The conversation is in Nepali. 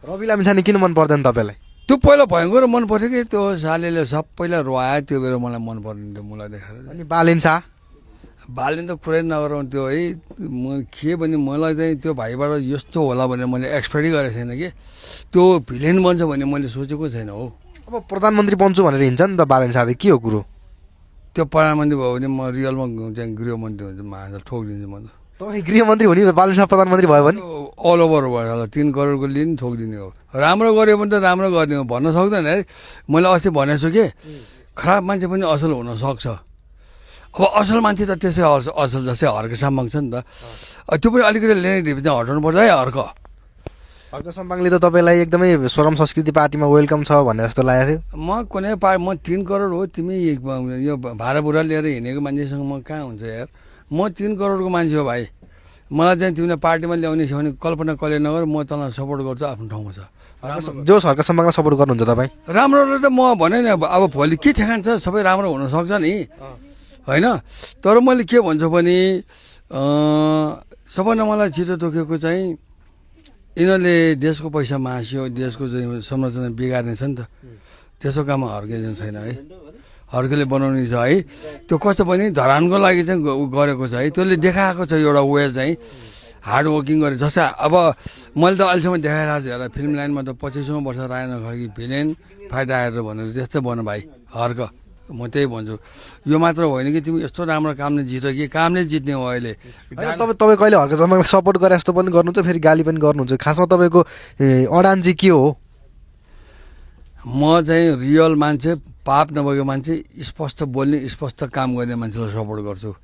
रवि लामिछाने किन मन पर्दैन तपाईँलाई? त्यो पहिला भयङ्कर मन पर्थ्यो कि त्यो सालेले सबैलाई रुवायो त्यो बेला मलाई मन पर्दैन त्यो मुला देखेर। अनि बालेन शाह? बाल्ने त कुरै नगरौँ त्यो है म के भने मलाई चाहिँ त्यो भाइबाट यस्तो होला भनेर मैले एक्सपेक्टै गरेको थिएन कि त्यो भिलेन बन्छ भन्ने मैले सोचेको छैन हो। अब प्रधानमन्त्री बन्छु भनेर हिँड्छ नि त बालेन शाह, के हो कुरो? त्यो प्रधानमन्त्री भयो भने म रियलमा चाहिँ गृहमन्त्री हुन्छु, महाराज ठोकिदिन्छु म त। तपाईँ गृहमन्त्री हुने बालेन शाह प्रधानमन्त्री भयो भने? अल ओभर भयो 3 करोडको लिन ठोकिदिने हो। राम्रो गऱ्यो भने त राम्रो गर्ने हो भन्न सक्दैन है। मैले अस्ति भनेको छु कि खराब मान्छे पनि असल हुनसक्छ। अब असल मान्छे त त्यसै असल जस्तै हर्क साम्बाङ छ नि त, त्यो पनि अलिकति लेने ढिपी चाहिँ हटाउनु पर्छ है हर्क। हर्क साम्बाङले त तपाईँलाई एकदमै स्वरम संस्कृति पार्टीमा वेलकम छ भन्ने जस्तो लागेको थियो। म कुनै म 3 करोड हो, तिमी यो भाडा बुढा लिएर हिँडेको मान्छेसँग म कहाँ हुन्छ यार। म 3 करोडको मान्छे हो भाइ। मलाई चाहिँ तिमीले पार्टीमा ल्याउने छ भने कल्पना कहिले नगर, म तँलाई सपोर्ट गर्छु आफ्नो ठाउँमा छ। जो हर्क साम्बाङलाई सपोर्ट गर्नुहुन्छ तपाईँ? राम्रो त म भने नि अब भोलि के ठेगान छ, सबै राम्रो हुनसक्छ नि होइन। तर मैले के भन्छु भने सबभन्दा मलाई छिटो दुखेको चाहिँ यिनीहरूले देशको पैसा मास्यो, देशको चाहिँ संरचना बिगार्ने छ नि त, त्यसो काममा हर्के छैन है। हर्केले बनाउने छ है। त्यो कस्तो पनि धरानको लागि चाहिँ गरेको छ है। त्यसले देखाएको छ एउटा वे चाहिँ हार्ड वर्किङ गरे। जस्तै अब मैले त अहिलेसम्म देखाइरहेको छु हेर, फिल्म लाइनमा त 25औँ वर्ष रायन खड्की भिलेन फाइट आएर भनेर त्यस्तै बन भाइ हर्क। म त्यही भन्छु, यो मात्र होइन कि तिमी यस्तो राम्रो कामले जित्यो कि कामले जित्ने हो अहिले। तपाईँ कहिले हर्क साम्बाङलाई सपोर्ट गरे जस्तो पनि गर्नुहुन्छ, फेरि गाली पनि गर्नुहुन्छ, खासमा तपाईँको अडान चाहिँ के हो? म चाहिँ रियल मान्छे, पाप नभएको मान्छे, स्पष्ट बोल्ने स्पष्ट काम गर्ने मान्छेलाई सपोर्ट गर्छु।